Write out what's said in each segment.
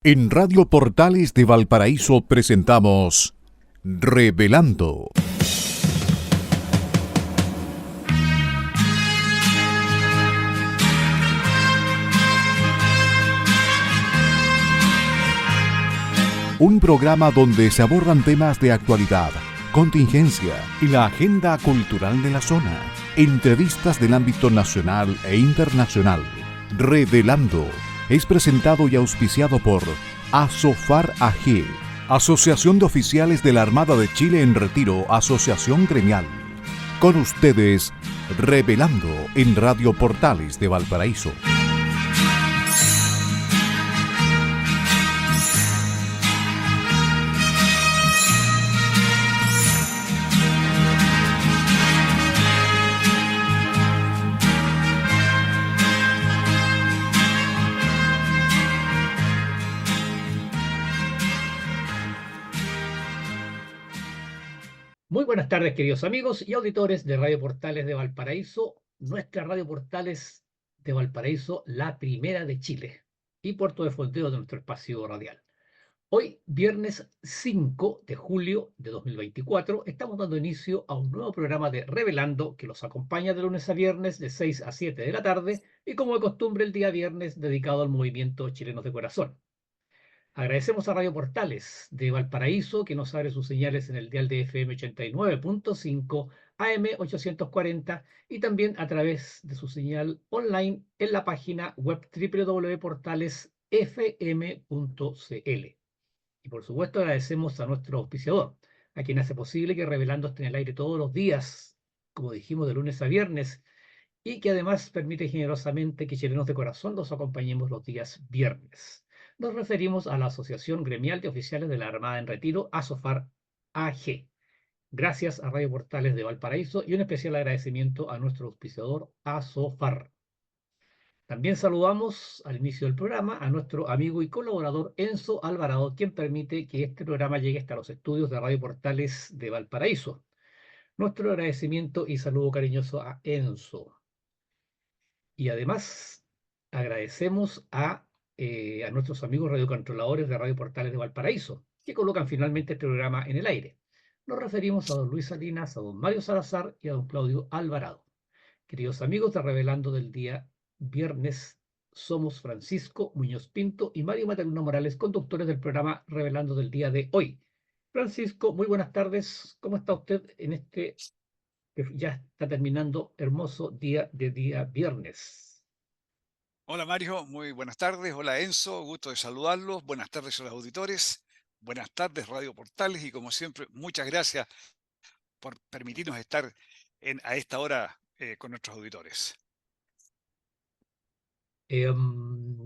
En Radio Portales de Valparaíso presentamos Revelando. Un programa donde se abordan temas de actualidad, contingencia y la agenda cultural de la zona. Entrevistas del ámbito nacional e internacional. Revelando es presentado y auspiciado por ASOFAR AG, Asociación de Oficiales de la Armada de Chile en Retiro, Asociación Gremial. Con ustedes, Revelando en Radio Portales de Valparaíso. Muy buenas tardes, queridos amigos y auditores de Radio Portales de Valparaíso, nuestra Radio Portales de Valparaíso, la primera de Chile y puerto de frontera de nuestro espacio radial. Hoy, viernes 5 de julio de 2024, estamos dando inicio a un nuevo programa de Revelando que los acompaña de lunes a viernes de 6 a 7 de la tarde y como de costumbre el día viernes dedicado al movimiento Chilenos de Corazón. Agradecemos a Radio Portales de Valparaíso que nos abre sus señales en el dial de FM 89.5, AM 840 y también a través de su señal online en la página web www.portalesfm.cl. Y por supuesto agradecemos a nuestro auspiciador, a quien hace posible que Revelando esté en el aire todos los días, como dijimos, de lunes a viernes, y que además permite generosamente que Chilenos de Corazón los acompañemos los días viernes. Nos referimos a la Asociación Gremial de Oficiales de la Armada en Retiro, ASOFAR AG. Gracias a Radio Portales de Valparaíso y un especial agradecimiento a nuestro auspiciador ASOFAR. También saludamos al inicio del programa a nuestro amigo y colaborador Enzo Alvarado, quien permite que este programa llegue hasta los estudios de Radio Portales de Valparaíso. Nuestro agradecimiento y saludo cariñoso a Enzo. Y además agradecemos a nuestros amigos radiocontroladores de Radio Portales de Valparaíso, que colocan finalmente este programa en el aire. Nos referimos a don Luis Salinas, a don Mario Salazar y a don Claudio Alvarado. Queridos amigos de Revelando del día viernes, somos Francisco Muñoz Pinto y Mario Mataluna Morales, conductores del programa Revelando del día de hoy. Francisco, muy buenas tardes. ¿Cómo está usted en este que ya está terminando hermoso día viernes? Hola Mario, muy buenas tardes. Hola Enzo, gusto de saludarlos. Buenas tardes a los auditores. Buenas tardes Radio Portales y como siempre, muchas gracias por permitirnos estar a esta hora con nuestros auditores.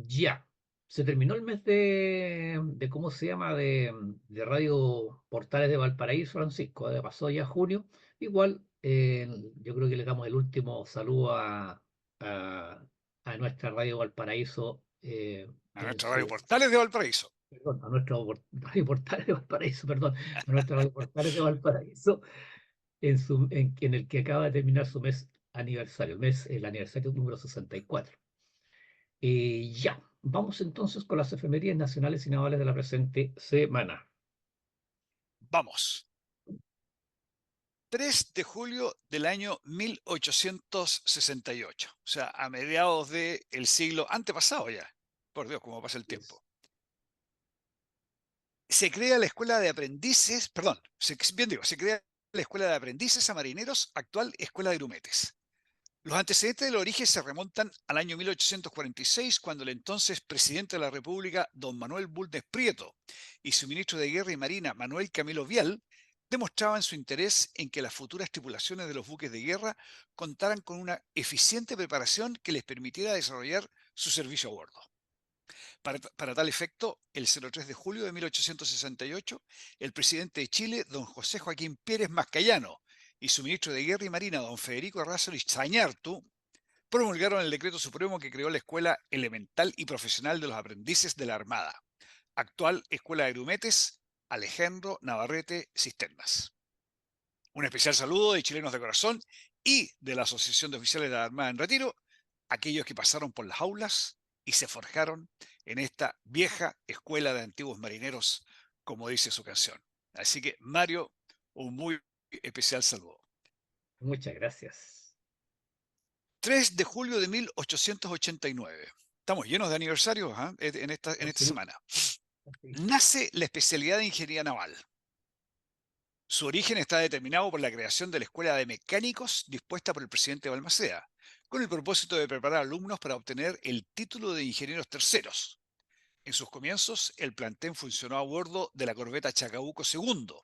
Ya, se terminó el mes de ¿cómo se llama? De Radio Portales de Valparaíso, Francisco. Pasó ya junio. Igual, yo creo que le damos el último saludo a, a nuestra Radio Valparaíso A en nuestra Radio su, Portales de Valparaíso. perdón, a nuestro Radio Portales de Valparaíso, perdón, a nuestra Radio Portales de Valparaíso en el que acaba de terminar su mes aniversario, el aniversario número 64. Ya, vamos entonces con las efemérides nacionales y navales de la presente semana. Vamos. 3 de julio del año 1868, o sea, a mediados del siglo antepasado ya. Por Dios, cómo pasa el tiempo. Se crea la Escuela de Aprendices, perdón, se crea la Escuela de Aprendices a Marineros, actual Escuela de Grumetes. Los antecedentes del origen se remontan al año 1846, cuando el entonces presidente de la República, don Manuel Bulnes Prieto, y su ministro de Guerra y Marina, Manuel Camilo Vial, demostraban su interés en que las futuras tripulaciones de los buques de guerra contaran con una eficiente preparación que les permitiera desarrollar su servicio a bordo. Para tal efecto, el 03 de julio de 1868, el presidente de Chile, don José Joaquín Pérez Mascayano, y su ministro de Guerra y Marina, don Federico Errázuriz Zañartu, promulgaron el decreto supremo que creó la Escuela Elemental y Profesional de los Aprendices de la Armada, actual Escuela de Grumetes Alejandro Navarrete Cisternas. Un especial saludo de Chilenos de Corazón y de la Asociación de Oficiales de la Armada en Retiro, aquellos que pasaron por las aulas y se forjaron en esta vieja escuela de antiguos marineros, como dice su canción. Así que, Mario, un muy especial saludo. Muchas gracias. 3 de julio de 1889. Estamos llenos de aniversarios, ¿ah? En esta Así, semana. así. Nace la especialidad de ingeniería naval. Su origen está determinado por la creación de la Escuela de Mecánicos dispuesta por el presidente Balmaceda, con el propósito de preparar alumnos para obtener el título de ingenieros terceros. En sus comienzos, el plantel funcionó a bordo de la corbeta Chacabuco II,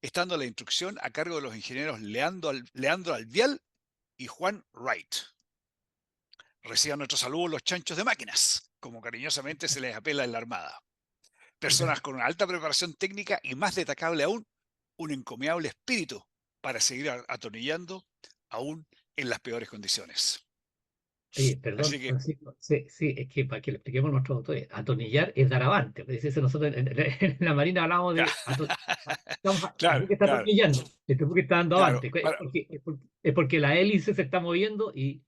estando la instrucción a cargo de los ingenieros Leandro Alvial y Juan Wright. Reciban nuestros saludos los chanchos de máquinas, como cariñosamente se les apela en la Armada. Personas con una alta preparación técnica y, más destacable aún, un encomiable espíritu para seguir atornillando aún en las peores condiciones. Oye, Así perdón, que, Francisco. Sí, sí, es que para que lo expliquemos a nuestros autores, atornillar es dar avante. Pues, dice, nosotros en la Marina hablamos de el claro, buque está claro, atornillando, este buque está dando claro, avante. Es porque la hélice se está moviendo y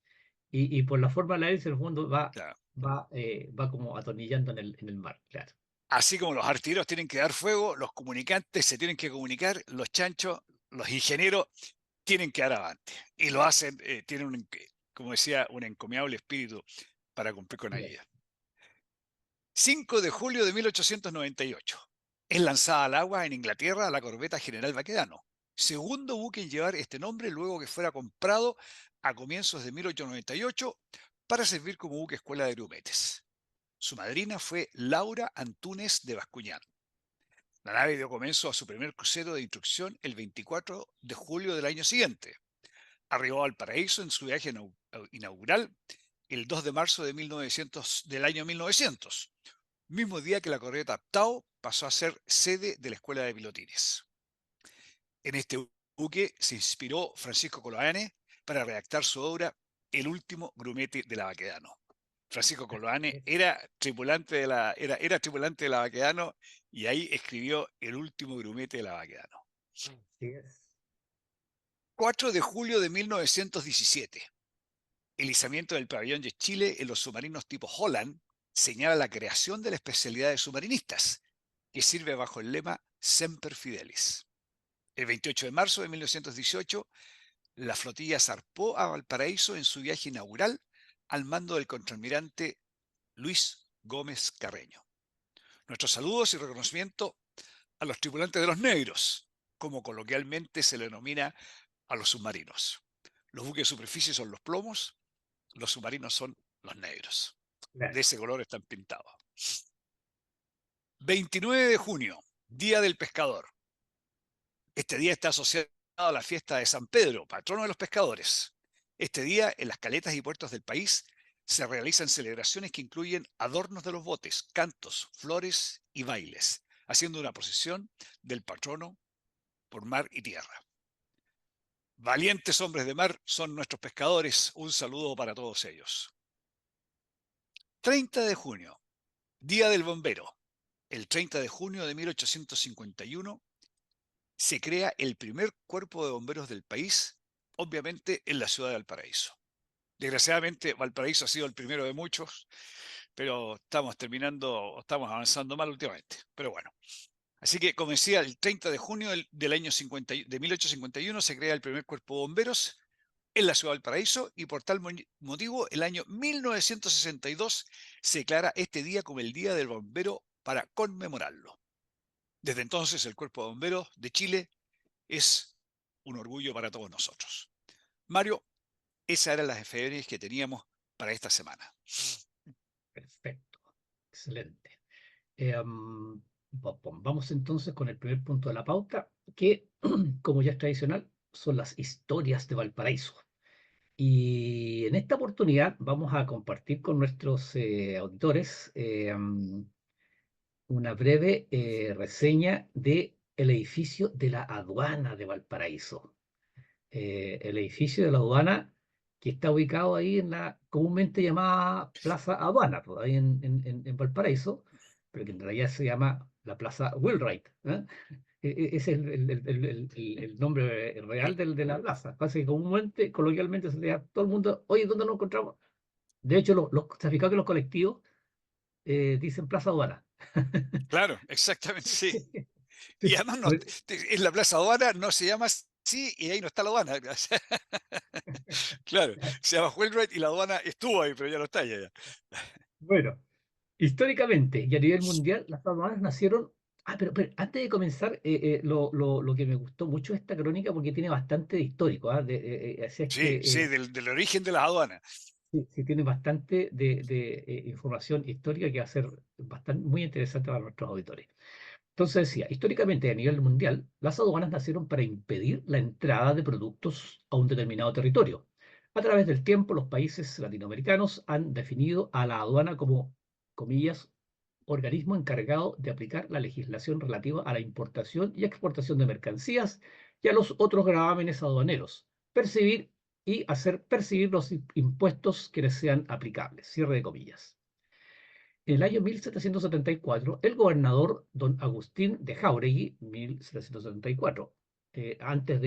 por la forma de la hélice, en el fondo claro. va como atornillando en el mar, claro. Así como los artilleros tienen que dar fuego, los comunicantes se tienen que comunicar, los chanchos, los ingenieros tienen que dar avante. Y lo hacen, tienen, como decía, un encomiable espíritu para cumplir con Bien. ella. 5 de julio de 1898. Es lanzada al agua en Inglaterra la corbeta General Baquedano, segundo buque en llevar este nombre luego que fuera comprado a comienzos de 1898 para servir como buque escuela de grumetes. Su madrina fue Laura Antúnez de Bascuñán. La nave dio comienzo a su primer crucero de instrucción el 24 de julio del año siguiente. Arribó a Valparaíso en su viaje inaugural el 2 de marzo del año 1900, mismo día que la corbeta Tao pasó a ser sede de la Escuela de Pilotines. En este buque se inspiró Francisco Coloane para redactar su obra El último grumete de la Baquedano. Francisco Coloane era tripulante de la Baquedano y ahí escribió El último grumete de la Baquedano. Así es. 4 de julio de 1917. El izamiento del pabellón de Chile en los submarinos tipo Holland señala la creación de la especialidad de submarinistas, que sirve bajo el lema Semper Fidelis. El 28 de marzo de 1918, la flotilla zarpó a Valparaíso en su viaje inaugural al mando del contraalmirante Luis Gómez Carreño. Nuestros saludos y reconocimiento a los tripulantes de los negros, como coloquialmente se le denomina a los submarinos. Los buques de superficie son los plomos, los submarinos son los negros. Claro. De ese color están pintados. 29 de junio, Día del Pescador. Este día está asociado a la fiesta de San Pedro, patrono de los pescadores. Este día, en las caletas y puertos del país, se realizan celebraciones que incluyen adornos de los botes, cantos, flores y bailes, haciendo una procesión del patrono por mar y tierra. Valientes hombres de mar son nuestros pescadores. Un saludo para todos ellos. 30 de junio, Día del Bombero. El 30 de junio de 1851 se crea el primer cuerpo de bomberos del país, obviamente en la ciudad de Valparaíso. Desgraciadamente, Valparaíso ha sido el primero de muchos, pero estamos avanzando mal últimamente. Pero bueno. Así que, como decía, el 30 de junio del año 1851 se crea el primer cuerpo de bomberos en la ciudad de Valparaíso y por tal motivo, el año 1962 se declara este día como el Día del Bombero para conmemorarlo. Desde entonces, el Cuerpo de Bomberos de Chile es un orgullo para todos nosotros. Mario, esas eran las efemérides que teníamos para esta semana. Perfecto. Excelente. Vamos entonces con el primer punto de la pauta, que, como ya es tradicional, son las historias de Valparaíso. Y en esta oportunidad vamos a compartir con nuestros auditores una breve reseña del edificio de la aduana de Valparaíso. El edificio de la aduana que está ubicado ahí en la comúnmente llamada Plaza Aduana, pues, ahí en Valparaíso, pero que en realidad se llama la Plaza Wheelwright. ¿Eh? Ese es el nombre real de la plaza. Pasa que comúnmente, coloquialmente, se le da a todo el mundo, oye, ¿dónde nos encontramos? De hecho, los traficados de los colectivos dicen Plaza Aduana. Claro, exactamente, sí. Y Sí, además en la Plaza Aduana no se llama así y ahí no está la aduana. O sea, claro, se llama Wheelwright y la aduana estuvo ahí, pero ya no está allá. Ya. bueno, históricamente y a nivel mundial, las aduanas nacieron. Ah, pero antes de comenzar, lo que me gustó mucho es esta crónica porque tiene bastante de histórico. ¿Ah? Así es Sí, que sí, del origen de las aduanas. sí, sí tiene bastante de información histórica que va a ser bastante, muy interesante para nuestros auditores. Entonces decía, históricamente a nivel mundial, las aduanas nacieron para impedir la entrada de productos a un determinado territorio. A través del tiempo, los países latinoamericanos han definido a la aduana como, comillas, organismo encargado de aplicar la legislación relativa a la importación y exportación de mercancías y a los otros gravámenes aduaneros, percibir y hacer percibir los impuestos que les sean aplicables. Cierre de comillas. En el año 1774, el gobernador don Agustín de Jáuregui, 1774, antes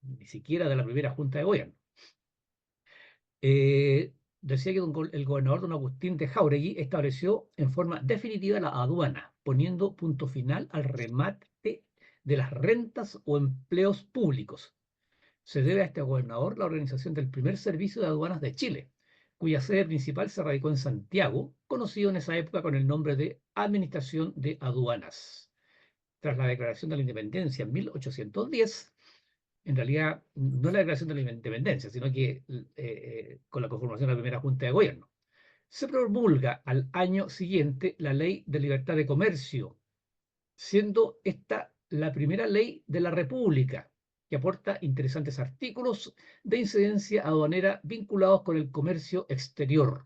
ni siquiera de la primera Junta de Gobierno, decía que el gobernador don Agustín de Jáuregui estableció en forma definitiva la aduana, poniendo punto final al remate de las rentas o empleos públicos. Se debe a este gobernador la organización del primer servicio de aduanas de Chile, cuya sede principal se radicó en Santiago, conocido en esa época con el nombre de Administración de Aduanas. Tras la declaración de la independencia en 1810, en realidad no la declaración de la independencia, sino que con la conformación de la primera Junta de Gobierno, se promulga al año siguiente la Ley de Libertad de Comercio, siendo esta la primera ley de la República, que aporta interesantes artículos de incidencia aduanera vinculados con el comercio exterior.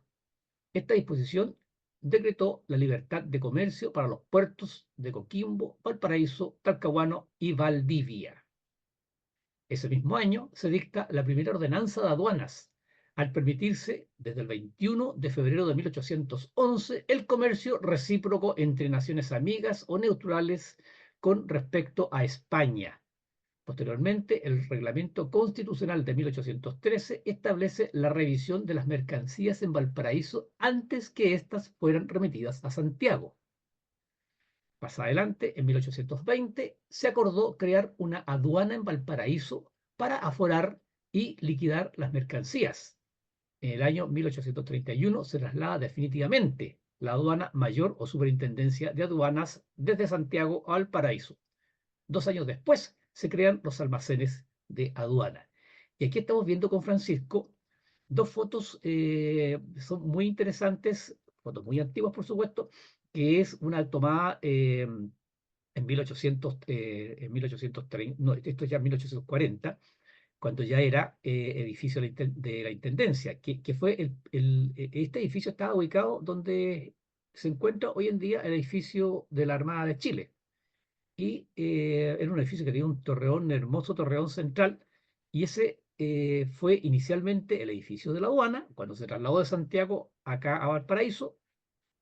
Esta disposición decretó la libertad de comercio para los puertos de Coquimbo, Valparaíso, Talcahuano y Valdivia. Ese mismo año se dicta la primera ordenanza de aduanas, al permitirse, desde el 21 de febrero de 1811, el comercio recíproco entre naciones amigas o neutrales con respecto a España. Posteriormente, el Reglamento Constitucional de 1813 establece la revisión de las mercancías en Valparaíso antes que éstas fueran remitidas a Santiago. Más adelante, en 1820, se acordó crear una aduana en Valparaíso para aforar y liquidar las mercancías. En el año 1831 se traslada definitivamente la aduana mayor o superintendencia de aduanas desde Santiago a Valparaíso. 2 años después se crean los almacenes de aduana. Y aquí estamos viendo con Francisco dos fotos, son muy interesantes, fotos muy antiguas por supuesto, que es una tomada en 1830, no, esto ya en 1840, cuando ya era edificio de la Intendencia, que fue este edificio estaba ubicado donde se encuentra hoy en día el edificio de la Armada de Chile. Y era un edificio que tenía un torreón, un hermoso torreón central, y ese fue inicialmente el edificio de la aduana, cuando se trasladó de Santiago acá a Valparaíso,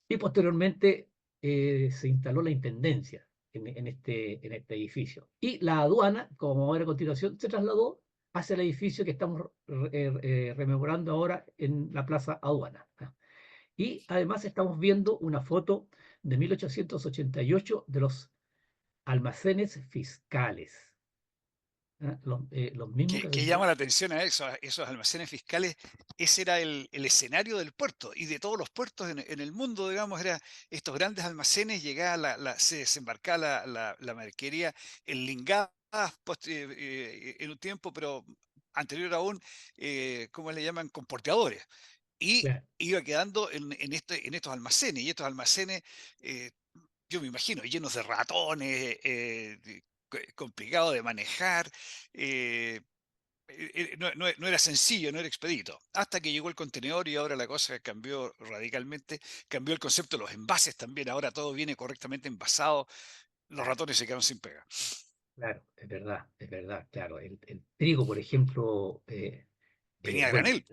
y posteriormente se instaló la intendencia en este edificio. Y la aduana, como vamos a ver a continuación, se trasladó hacia el edificio que estamos rememorando ahora en la Plaza Aduana. Y además estamos viendo una foto de 1888 de los almacenes fiscales. Los mismos que se Que llama la atención a eso, a esos almacenes fiscales, ese era el escenario del puerto y de todos los puertos en el mundo, digamos, era estos grandes almacenes, llegaba se desembarcaba la mercadería en lingadas en un tiempo, pero anterior aún, ¿cómo le llaman? Con porteadores. Y claro, iba quedando en estos almacenes, y estos almacenes, yo me imagino, llenos de ratones, complicado de manejar. eh, no era sencillo, no era expedito. Hasta que llegó el contenedor y ahora la cosa cambió radicalmente. Cambió el concepto de los envases también. Ahora todo viene correctamente envasado. Los ratones se quedaron sin pega. claro, es verdad, claro. El trigo, por ejemplo, Venía a bueno, granel.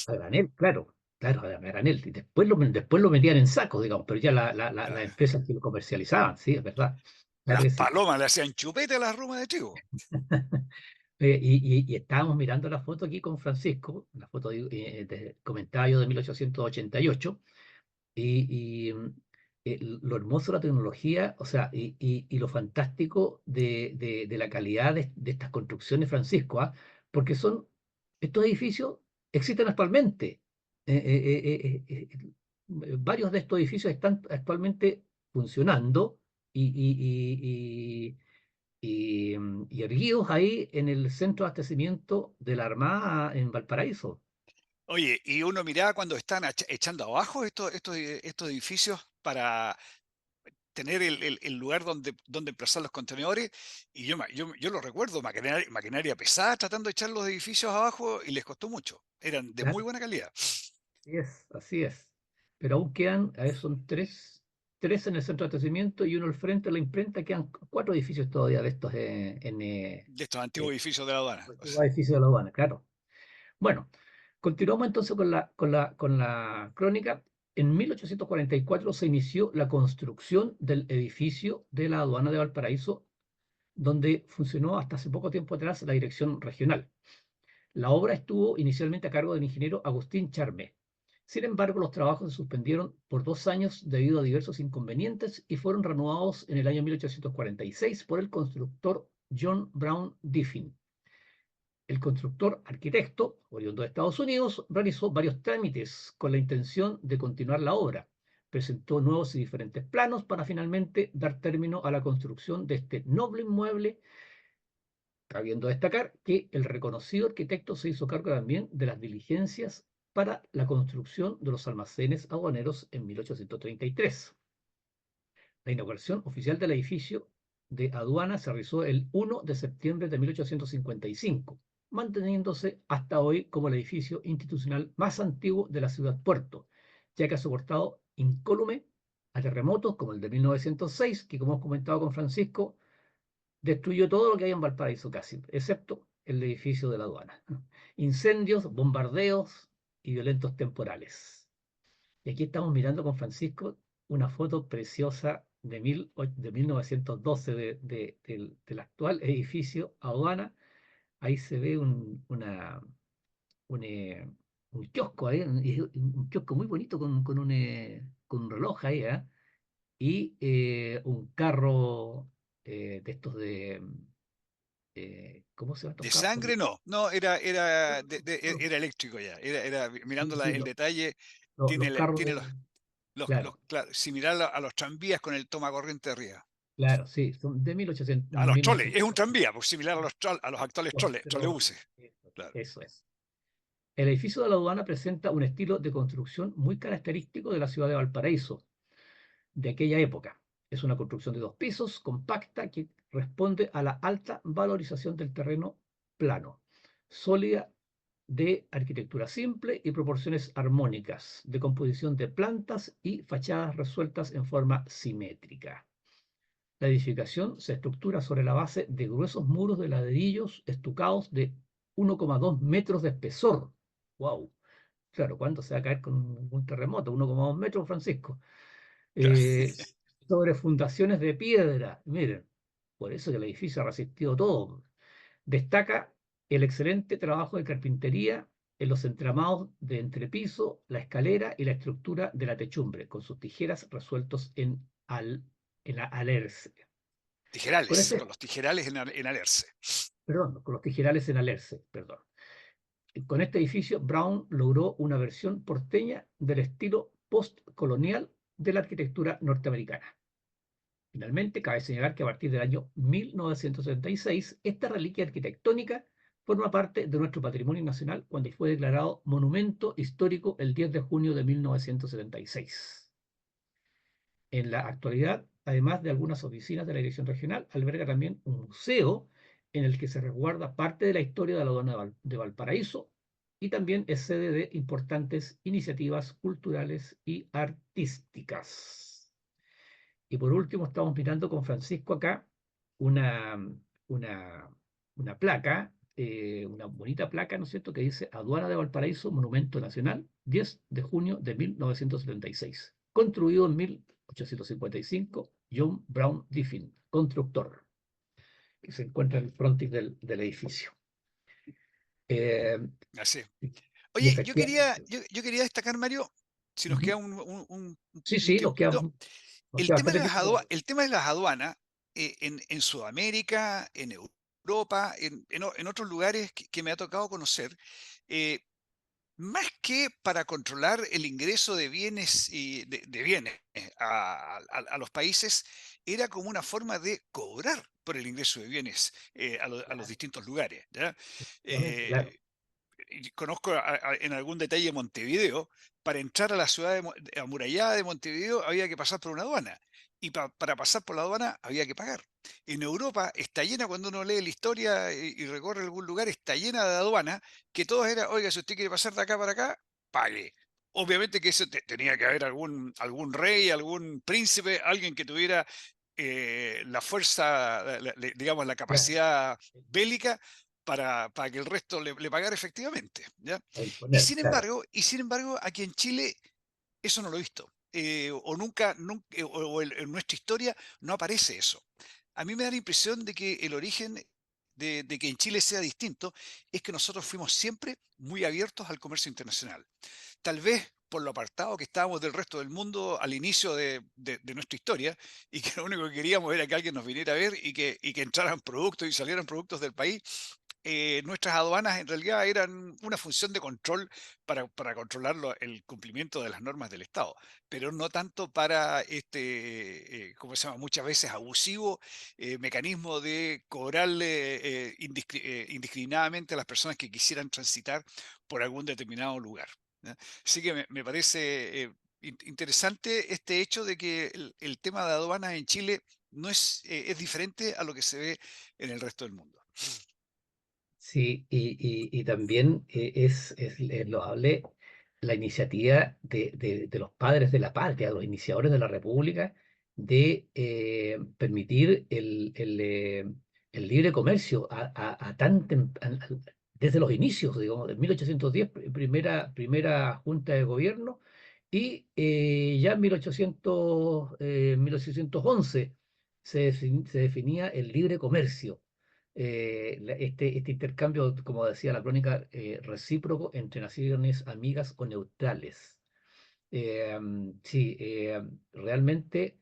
a granel, claro, claro, a granel. Y después lo metían en sacos, digamos, pero ya las La- empresas que lo comercializaban, sí, es verdad. Claro Las que sí. palomas le hacían chupete a las rumas de trigo. Y estábamos mirando la foto aquí con Francisco, la foto comentaba yo de 1888, Lo hermoso de la tecnología, o sea, y lo fantástico de la calidad de estas construcciones, Francisco, ¿ah? Porque estos edificios existen actualmente. Varios de estos edificios están actualmente funcionando y, y, y erguidos ahí en el centro de abastecimiento de la Armada en Valparaíso. Oye, y uno miraba cuando están echando abajo estos edificios para tener el lugar donde emplazar los contenedores, y yo lo recuerdo, maquinaria pesada tratando de echar los edificios abajo y les costó mucho. Eran de muy Claro. buena calidad. Así es, así es. Pero aún quedan, a ver, son tres en el centro de abastecimiento y uno al frente de la imprenta, quedan cuatro edificios todavía de estos De estos antiguos eh, edificios de la aduana. antiguos edificios de la aduana, claro. Bueno, continuamos entonces con la crónica. En 1844 se inició la construcción del edificio de la aduana de Valparaíso, donde funcionó hasta hace poco tiempo atrás la dirección regional. La obra estuvo inicialmente a cargo del ingeniero Agustín Charme. Sin embargo, los trabajos se suspendieron por 2 años debido a diversos inconvenientes y fueron reanudados en el año 1846 por el constructor John Brown Diffin. El constructor arquitecto, oriundo de Estados Unidos, realizó varios trámites con la intención de continuar la obra. Presentó nuevos y diferentes planos para finalmente dar término a la construcción de este noble inmueble, cabiendo destacar que el reconocido arquitecto se hizo cargo también de las diligencias para la construcción de los almacenes aduaneros en 1833. La inauguración oficial del edificio de aduana se realizó el 1 de septiembre de 1855, manteniéndose hasta hoy como el edificio institucional más antiguo de la ciudad puerto, ya que ha soportado incólume a terremotos como el de 1906, que como hemos comentado con Francisco, destruyó todo lo que había en Valparaíso casi, excepto el edificio de la aduana. Incendios, bombardeos y violentos temporales. Y aquí estamos mirando con Francisco una foto preciosa de 1912 del actual edificio aduana. Ahí se ve un, eh, un kiosco ahí, un kiosco muy bonito con un reloj ahí, ¿eh? Y un carro de estos ¿cómo se llaman estos De carros? sangre no, no, era eléctrico ya. Era Sí, mirando sí, el detalle, los carros tiene claro, claro, similar a los tranvías con el toma corriente arriba. claro, sí, son de A los troles, es un 1912. tranvía, pues similar a a los actuales trolebuses. Claro. Eso es. El edificio de la aduana presenta un estilo de construcción muy característico de la ciudad de Valparaíso, de aquella época. Es una construcción de 2 pisos, compacta, que responde a la alta valorización del terreno plano, sólida, de arquitectura simple y proporciones armónicas, de composición de plantas y fachadas resueltas en forma simétrica. La edificación se estructura sobre la base de gruesos muros de ladrillos estucados de 1,2 metros de espesor. ¡Wow! Claro, ¿cuánto se va a caer con un terremoto? 1,2 metros, Francisco. Claro. Eh, Sobre fundaciones de piedra. Miren, por eso que el edificio ha resistido todo. Destaca el excelente trabajo de carpintería en los entramados de entrepiso, la escalera y la estructura de la techumbre, con sus tijeras resueltos en la alerce. Con Tijerales, con este, los tijerales en Alerce. perdón, con los tijerales en alerce, perdón. Con este edificio, Brown logró una versión porteña del estilo postcolonial de la arquitectura norteamericana. Finalmente, cabe señalar que a partir del año 1976, esta reliquia arquitectónica forma parte de nuestro patrimonio nacional cuando fue declarado monumento histórico el 10 de junio de 1976. En la actualidad, además de algunas oficinas de la Dirección Regional, alberga también un museo en el que se resguarda parte de la historia de la aduana de Valparaíso y también es sede de importantes iniciativas culturales y artísticas. Y por último, estamos mirando con Francisco acá una, una, una placa, una bonita placa, ¿no es cierto?, que dice Aduana de Valparaíso, Monumento Nacional, 10 de junio de 1976. Construido en 1855, John Brown Diffin, constructor, que se encuentra en el frontis del edificio. Eh, Así. y Oye, efectivamente, yo quería destacar, Mario, Si nos queda Ujú. Sí, un sí, tiempito. nos queda bastante tiempo. El tema de las aduanas en Sudamérica, en Europa, en otros lugares que me ha tocado conocer, eh, más que para controlar el ingreso de bienes y de bienes a los países, era como una forma de cobrar por el ingreso de bienes a los Claro, distintos lugares, ¿ya? efectivamente, claro. Y conozco en algún detalle Montevideo. Para entrar a la ciudad amurallada de Montevideo había que pasar por una aduana. Y para pasar por la aduana había que pagar. En Europa está llena, cuando uno lee la historia y recorre algún lugar, está llena de aduanas, que todas era, oiga, si usted quiere pasar de acá para acá, pague. Obviamente que eso tenía que haber algún rey, algún príncipe, alguien que tuviera la fuerza, digamos, la Claro, capacidad bélica para que el resto le pagara efectivamente, ¿ya? a imponer, claro. Y sin embargo, aquí en Chile eso no lo he visto. O nunca en nuestra historia no aparece eso. A mí me da la impresión de que el origen de que en Chile sea distinto es que nosotros fuimos siempre muy abiertos al comercio internacional. Tal vez por lo apartado que estábamos del resto del mundo al inicio de nuestra historia, y que lo único que queríamos era que alguien nos viniera a ver y que entraran productos y salieran productos del país. Nuestras aduanas en realidad eran una función de control para controlar el cumplimiento de las normas del Estado, pero no tanto para ¿cómo se llama? Muchas veces abusivo mecanismo de cobrarle indiscriminadamente a las personas que quisieran transitar por algún determinado lugar, ¿ya? Así que me parece interesante este hecho de que el tema de aduanas en Chile no es diferente a lo que se ve en el resto del mundo. Sí, y también es loable la iniciativa de los padres de la patria, los iniciadores de la República, de permitir el libre comercio desde los inicios, digamos, de 1810, primera junta de gobierno, y ya en 1811 se definía el libre comercio, este intercambio, como decía la crónica, recíproco entre naciones amigas o neutrales. Sí, realmente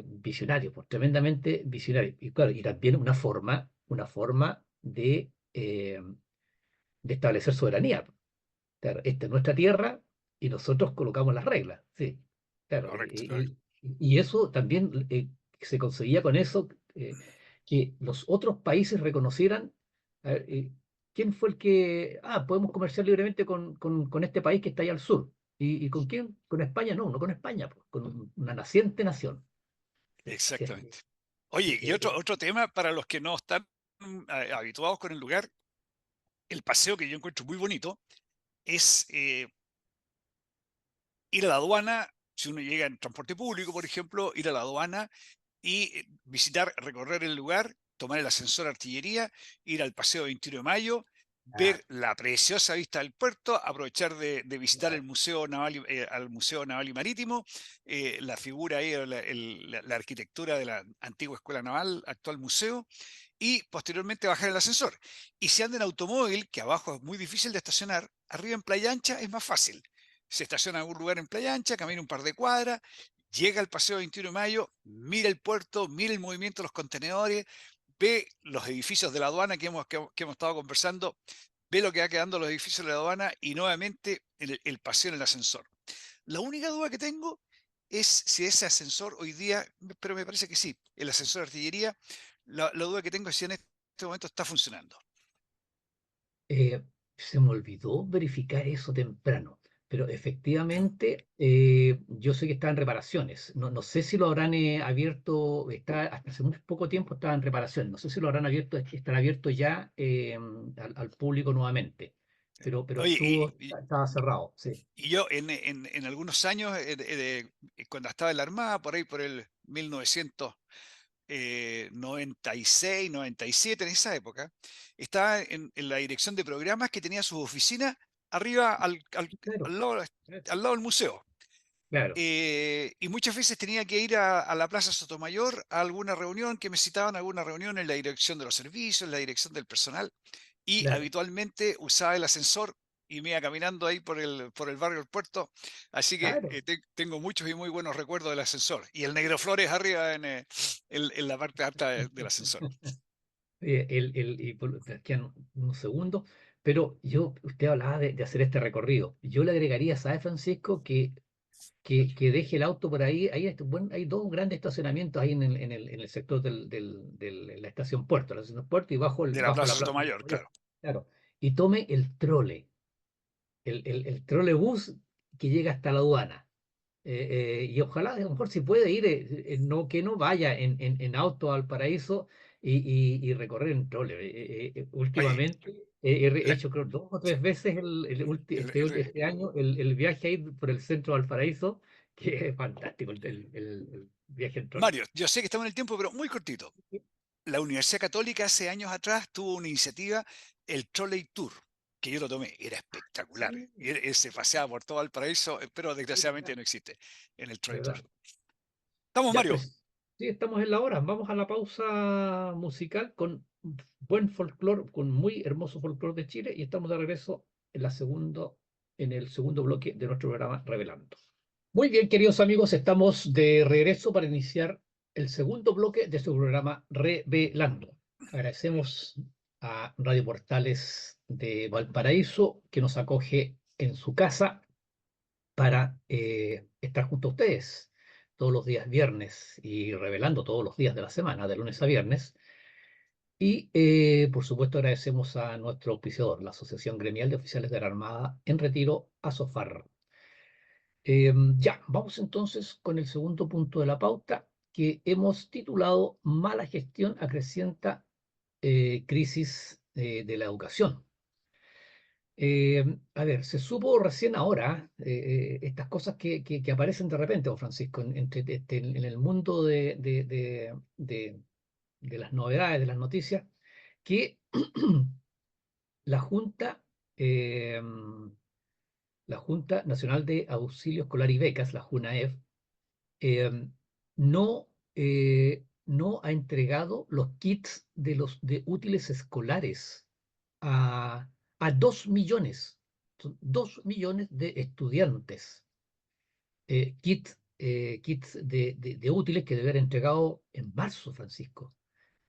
visionario, pues, tremendamente visionario. Y claro, y también una forma de establecer soberanía. Claro, esta es nuestra tierra y nosotros colocamos las reglas, sí. Claro, Correcto. y eso también se conseguía con eso, que los otros países reconocieran, a ver, quién fue el que, podemos comerciar libremente con este país que está allá al sur. ¿Y con quién? Con España, no con España, pues, con una naciente nación. Sí, sí, Exactamente. Oye, y eh, otro tema para los que no están habituados con el lugar, el paseo que yo encuentro muy bonito es ir a la aduana, si uno llega en transporte público, por ejemplo, ir a la aduana y visitar, recorrer el lugar, tomar el ascensor Artillería, ir al Paseo 21 de Mayo, ah, ver la preciosa vista del puerto, aprovechar de visitar el claro, Museo Naval, al Museo Naval y Marítimo, la figura ahí, la arquitectura de la antigua Escuela Naval, actual museo, y posteriormente bajar el ascensor. Y si anda en automóvil, que abajo es muy difícil de estacionar, arriba en Playa Ancha es más fácil. Se estaciona en algún lugar en Playa Ancha, camina un par de cuadras, llega al Paseo 21 de Mayo, mira el puerto, mira el movimiento de los contenedores, ve los edificios de la aduana que hemos estado conversando, ve lo que va quedando los edificios de la aduana y nuevamente el paseo en el ascensor. La única duda que tengo es si ese ascensor hoy día, pero me parece que sí, el ascensor de artillería, la duda que tengo es si en este momento está funcionando. Se me olvidó verificar eso temprano, pero efectivamente yo sé que está en reparaciones. No sé si lo habrán abierto, hasta hace muy poco tiempo estaba en reparaciones. No sé si lo habrán abierto, estará abierto ya al público nuevamente, pero Oye, estaba cerrado, sí. y yo en algunos años, cuando estaba en la Armada, por ahí por el 1996, 97, en esa época, estaba en la dirección de programas que tenía sus oficinas arriba Claro, al lado, claro, al lado del museo. claro, Y muchas veces tenía que ir a la Plaza Sotomayor a alguna reunión, que me citaban a alguna reunión en la dirección de los servicios, en la dirección del personal, y claro. habitualmente usaba el ascensor y me iba caminando ahí por el barrio del puerto. Así que Claro. tengo muchos y muy buenos recuerdos del ascensor. Y el Negro Flores arriba en la parte alta del ascensor. Quedan unos segundos, pero usted hablaba de hacer este recorrido. Yo le agregaría, ¿sabe, Francisco? Que deje el auto por ahí. Hay dos grandes estacionamientos ahí en el sector de la estación Puerto, y De la bajo Plaza la Plaza Sotomayor, Mayor. claro. Claro. Y tome el trole, el trolebús que llega hasta la aduana. Y ojalá, a lo mejor si puede ir, no, que no vaya en auto al paraíso y recorrer en trole. Oye, Últimamente he la- hecho creo 2 o 3 veces el- el- este año el viaje ahí por el centro de Valparaíso, que es fantástico el viaje en trole. Mario, yo sé que estamos en el tiempo, pero muy cortito. La Universidad Católica hace años atrás tuvo una iniciativa, el Trolley Tour, que yo lo tomé, era espectacular. Sí, Él se paseaba por todo el paraíso, pero sí, desgraciadamente verdad, no existe en el Trolley Tour. verdad. ¿Estamos, Ya, Mario? pues, sí, estamos en la hora. Vamos a la pausa musical con buen folclore, con muy hermoso folclore de Chile, y estamos de regreso en el segundo bloque de nuestro programa Revelando. Muy bien, queridos amigos, estamos de regreso para iniciar el segundo bloque de su programa Revelando. Agradecemos a Radio Portales de Valparaíso que nos acoge en su casa para estar junto a ustedes todos los días viernes y revelando todos los días de la semana, de lunes a viernes. Y por supuesto agradecemos a nuestro auspiciador, la Asociación Gremial de Oficiales de la Armada en Retiro, ASOFAR. Ya, vamos entonces con el segundo punto de la pauta que hemos titulado Mala gestión acrecienta crisis de la educación. A ver, se supo recién ahora estas cosas que aparecen de repente, don Francisco, en el mundo de las novedades, de las noticias, que la Junta, eh, la Junta Nacional de Auxilio Escolar y Becas, la JUNAEB, eh, no ha entregado los kits de útiles escolares a 2 millones, son 2 millones de estudiantes. Kits de útiles que deben haber entregado en marzo, Francisco,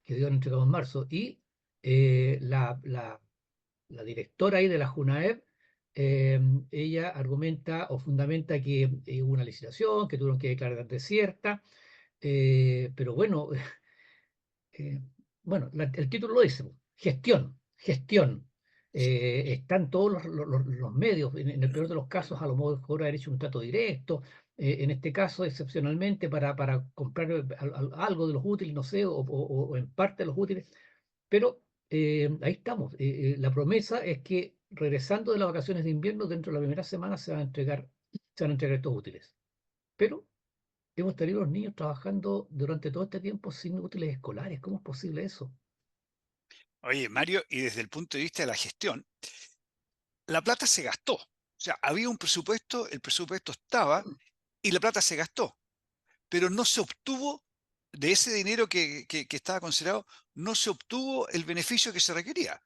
que deben haber entregado en marzo. Y la directora ahí de la JUNAEB, ella argumenta o fundamenta que hubo una licitación, que tuvieron que declarar desierta, pero bueno, eh, bueno, el título lo dice, gestión, gestión. Están todos los medios, en el peor de los casos, a lo mejor haber hecho un trato directo, en este caso, excepcionalmente, para comprar algo de los útiles, no sé, o en parte de los útiles, pero ahí estamos. La promesa es que regresando de las vacaciones de invierno, dentro de la primera semana se van a entregar estos útiles. Pero hemos tenido los niños trabajando durante todo este tiempo sin útiles escolares. ¿Cómo es posible eso? Oye, Mario, y desde el punto de vista de la gestión, la plata se gastó. O sea, había un presupuesto, el presupuesto estaba y la plata se gastó, pero no se obtuvo de ese dinero que estaba considerado, no se obtuvo el beneficio que se requería.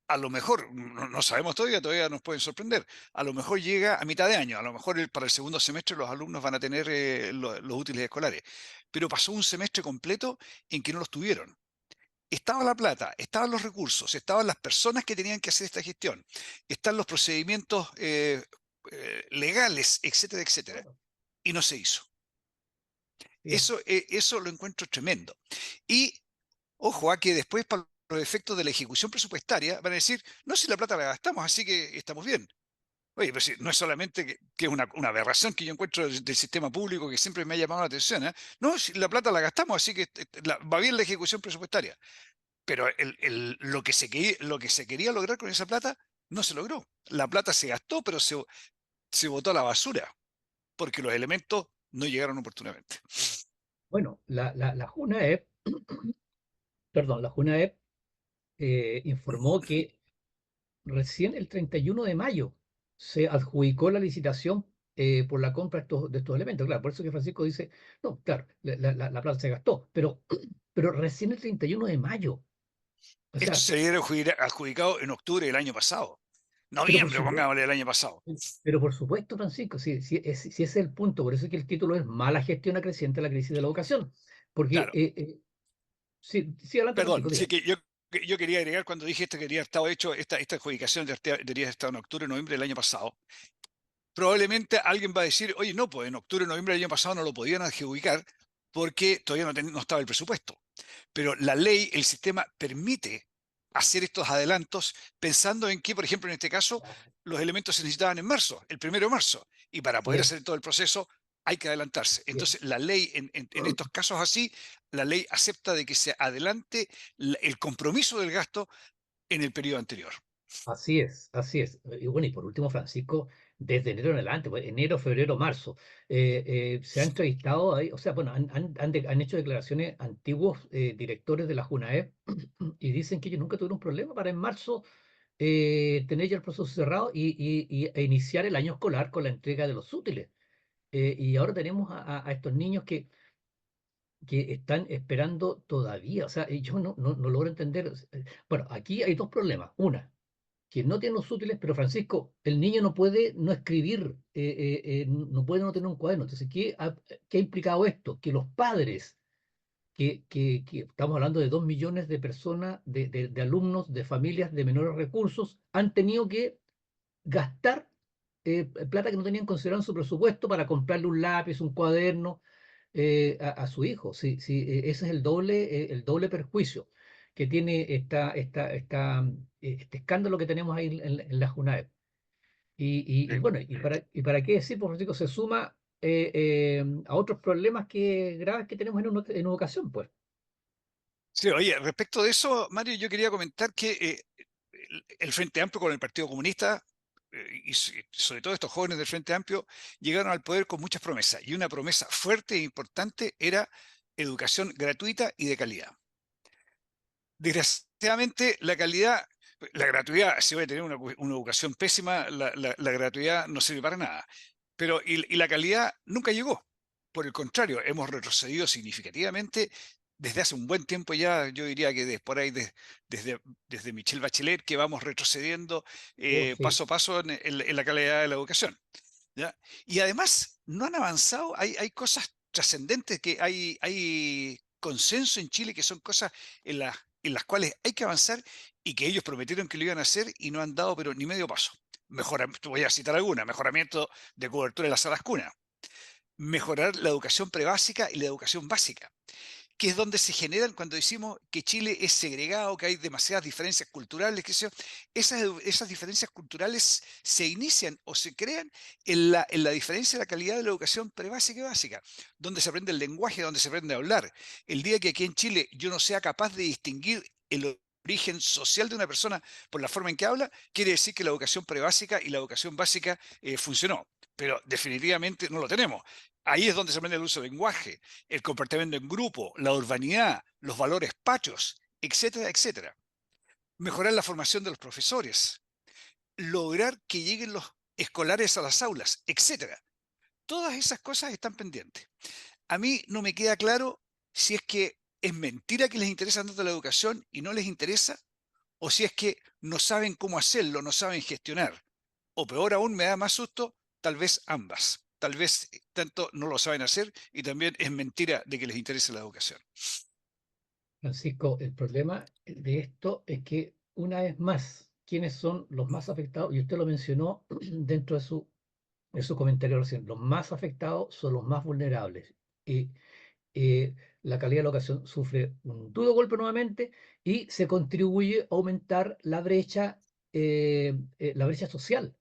A lo mejor, no sabemos todavía nos pueden sorprender. A lo mejor llega a mitad de año, a lo mejor para el segundo semestre los alumnos van a tener los útiles escolares, pero pasó un semestre completo en que no los tuvieron. Estaba la plata, estaban los recursos, estaban las personas que tenían que hacer esta gestión, están los procedimientos legales, etcétera, etcétera, Claro. y no se hizo. Sí. Eso lo encuentro tremendo. Y ojo a que después, para los efectos de la ejecución presupuestaria, van a decir, no, si la plata la gastamos, así que estamos bien. Oye, pero si no es solamente que es una aberración que yo encuentro del sistema público que siempre me ha llamado la atención, ¿eh? No, si la plata la gastamos, así que va bien la ejecución presupuestaria. Pero lo que se quería lograr con esa plata no se logró. La plata se gastó, pero se botó a la basura, porque los elementos no llegaron oportunamente. Bueno, la JUNAEP, perdón, la JUNAEP informó que recién el 31 de mayo se adjudicó la licitación por la compra de estos elementos. Claro, por eso que Francisco dice, no, claro, la plata se gastó, pero recién el 31 de mayo. O Esto sea, se debe haber adjudicado en octubre del año pasado. Pero por Noviembre, supuesto, pongámosle, el año pasado. pero por supuesto, Francisco, si ese es el punto, por eso es que el título es Mala gestión acreciente de la crisis de la educación. Porque, Claro, sí, sí, adelante, perdón, Francisco, sí diga. que yo quería agregar cuando dije esto que debería haber estado hecho, esta adjudicación debería haber estado en octubre, noviembre del año pasado. Probablemente alguien va a decir, oye, no, pues en octubre, noviembre del año pasado no lo podían adjudicar porque todavía no estaba el presupuesto. Pero la ley, el sistema permite hacer estos adelantos pensando en que, por ejemplo, en este caso, los elementos se necesitaban en marzo, el 1 de marzo, y para Así poder es, hacer todo el proceso hay que adelantarse. así es. Entonces, la ley, en estos casos así, la ley acepta de que se adelante el compromiso del gasto en el periodo anterior. Así es, así es. Y bueno, y por último, Francisco, desde enero en adelante, pues, enero, febrero, marzo, se ha entrevistado ahí, o sea, bueno, han hecho declaraciones antiguos directores de la JUNAEP y dicen que ellos nunca tuvieron un problema para en marzo tener ya el proceso cerrado e iniciar el año escolar con la entrega de los útiles. Y ahora tenemos a estos niños que están esperando todavía, o sea, y yo no logro entender. Bueno, aquí hay dos problemas. Una, que no tiene los útiles, pero Francisco, el niño no puede no escribir, no puede no tener un cuaderno. Entonces, ¿qué ha implicado esto? Que los padres, que estamos hablando de 2 millones de personas, de alumnos, de familias de menores recursos, han tenido que gastar plata que no tenían considerado en su presupuesto para comprarle un lápiz, un cuaderno a su hijo. Sí, sí, ese es el doble perjuicio que tiene este escándalo que tenemos ahí en la JUNAEP. Y Sí. bueno, ¿y para qué decir? Por ejemplo, se suma a otros problemas graves que tenemos en educación, pues. Sí, oye, respecto de eso, Mario, yo quería comentar que el Frente Amplio con el Partido Comunista, sobre todo estos jóvenes del Frente Amplio, llegaron al poder con muchas promesas. Y una promesa fuerte e importante era educación gratuita y de calidad. Desgraciadamente, la gratuidad, si voy a tener una educación pésima, la gratuidad no sirve para nada. Pero, y la calidad nunca llegó. Por el contrario, hemos retrocedido significativamente desde hace un buen tiempo ya, yo diría que por ahí desde Michelle Bachelet, que vamos retrocediendo Oh, sí. paso a paso en la calidad de la educación. ¿Ya? Y además, no han avanzado, hay cosas trascendentes, que hay consenso en Chile, que son cosas en las cuales hay que avanzar y que ellos prometieron que lo iban a hacer y no han dado pero ni medio paso. Voy a citar alguna: mejoramiento de cobertura de las salas cuna, mejorar la educación prebásica y la educación básica, que es donde se generan cuando decimos que Chile es segregado, que hay demasiadas diferencias culturales, que esas diferencias culturales se inician o se crean en la diferencia de la calidad de la educación prebásica y básica, donde se aprende el lenguaje, donde se aprende a hablar. El día que aquí en Chile yo no sea capaz de distinguir el origen social de una persona por la forma en que habla, quiere decir que la educación prebásica y la educación básica funcionó. Pero definitivamente no lo tenemos. Ahí es donde se aprende el uso del lenguaje, el comportamiento en grupo, la urbanidad, los valores patrios, etcétera, etcétera. Mejorar la formación de los profesores, lograr que lleguen los escolares a las aulas, etcétera. Todas esas cosas están pendientes. A mí no me queda claro si es que es mentira que les interesa tanto la educación y no les interesa, o si es que no saben cómo hacerlo, no saben gestionar. O peor aún, me da más susto, tal vez ambas. Tal vez tanto no lo saben hacer y también es mentira de que les interese la educación. Francisco, el problema de esto es que, una vez más, ¿quiénes son los más afectados? Y usted lo mencionó dentro de su comentario recién. Los más afectados son los más vulnerables. Y la calidad de la educación sufre un duro golpe nuevamente y se contribuye a aumentar la brecha social.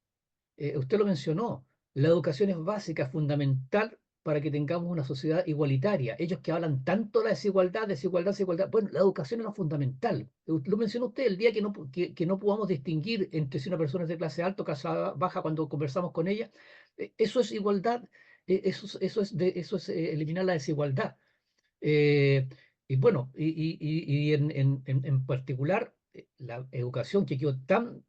Usted lo mencionó, la educación es básica, es fundamental para que tengamos una sociedad igualitaria. Ellos que hablan tanto de la desigualdad, desigualdad, desigualdad, bueno, la educación es lo fundamental. Lo mencionó usted, el día que no podamos distinguir entre si una persona es de clase alta o clase baja cuando conversamos con ella, eso es igualdad, eso es eliminar la desigualdad. Eh, y bueno, y en particular, la educación que quedó tan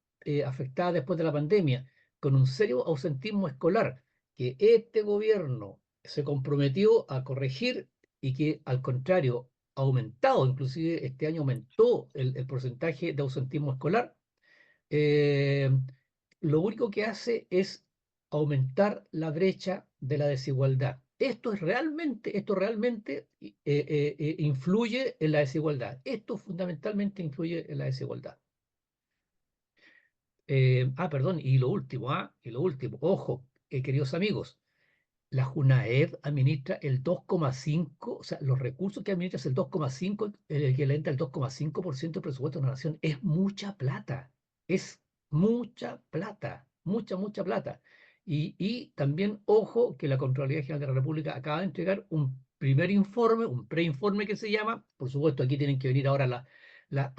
afectada después de la pandemia, con un serio ausentismo escolar, que este gobierno se comprometió a corregir y que al contrario ha aumentado, inclusive este año aumentó el porcentaje de ausentismo escolar. eh, lo único que hace es aumentar la brecha de la desigualdad. Esto realmente influye en la desigualdad. Esto fundamentalmente influye en la desigualdad. Perdón, y lo último, ojo, queridos amigos, la JUNAED administra el 2,5, o sea, los recursos que administra es el 2,5, el equivalente al 2,5% del presupuesto de la nación. Es mucha plata, es mucha plata, mucha plata. Y también, ojo, que la Contraloría General de la República acaba de entregar un primer informe, un preinforme que se llama, por supuesto, aquí tienen que venir ahora las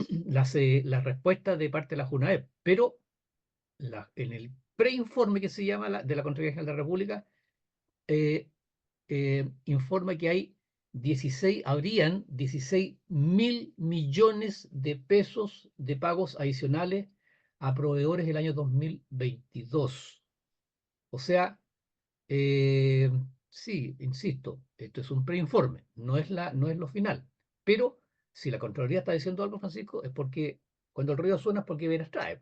respuestas de parte de la JUNAED, pero en el preinforme que se llama de la Contraloría General de la República, eh, informa que habrían 16.000 millones de pesos de pagos adicionales a proveedores del año 2022. O sea, eh, sí, insisto, esto es un preinforme, no es lo final. Pero si la Contraloría está diciendo algo, Francisco, es porque cuando el río suena es porque veras trae.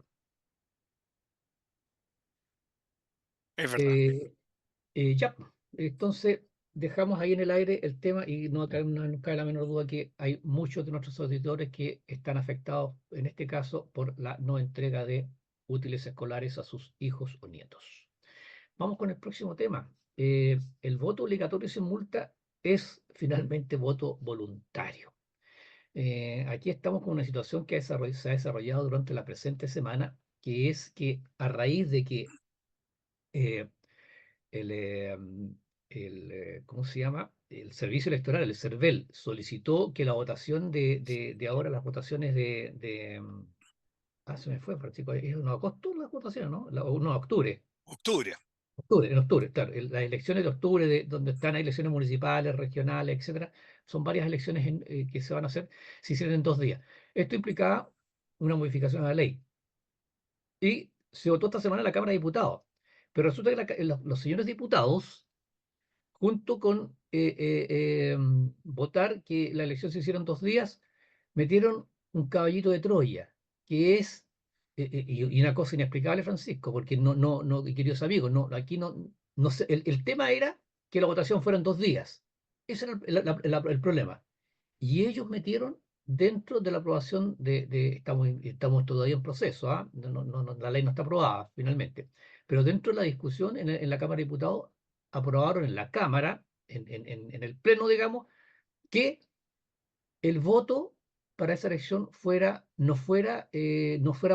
Es verdad. Eh, ya, entonces dejamos ahí en el aire el tema y no nos cabe la menor duda que hay muchos de nuestros auditores que están afectados, en este caso, por la no entrega de útiles escolares a sus hijos o nietos. Vamos con el próximo tema. El voto obligatorio sin multa es finalmente voto voluntario. Aquí estamos con una situación que se ha desarrollado durante la presente semana, que es que a raíz de que eh, ¿cómo se llama? El servicio electoral, el CERVEL, solicitó que la votación de ahora, las votaciones se me fue, Francisco, es en agosto las votaciones, ¿no? No, octubre. Octubre. En octubre, claro. Las elecciones de octubre, donde están hay elecciones municipales, regionales, etcétera, son varias elecciones que se van a hacer, se hicieron en 2 días. Esto implicaba una modificación a la ley. Y se votó esta semana en la Cámara de Diputados. Pero resulta que los señores diputados junto con votar que la elección se hiciera en 2 días, metieron un caballito de Troya, que es, y una cosa inexplicable, Francisco, porque queridos amigos, aquí no sé, el tema era que la votación fuera en 2 días. Ese era el problema. Y ellos metieron dentro de la aprobación estamos todavía en proceso, ¿ah? La ley no está aprobada finalmente, pero dentro de la discusión en la Cámara de Diputados, aprobaron en la Cámara, en el Pleno, digamos, que el voto para esa elección no fuera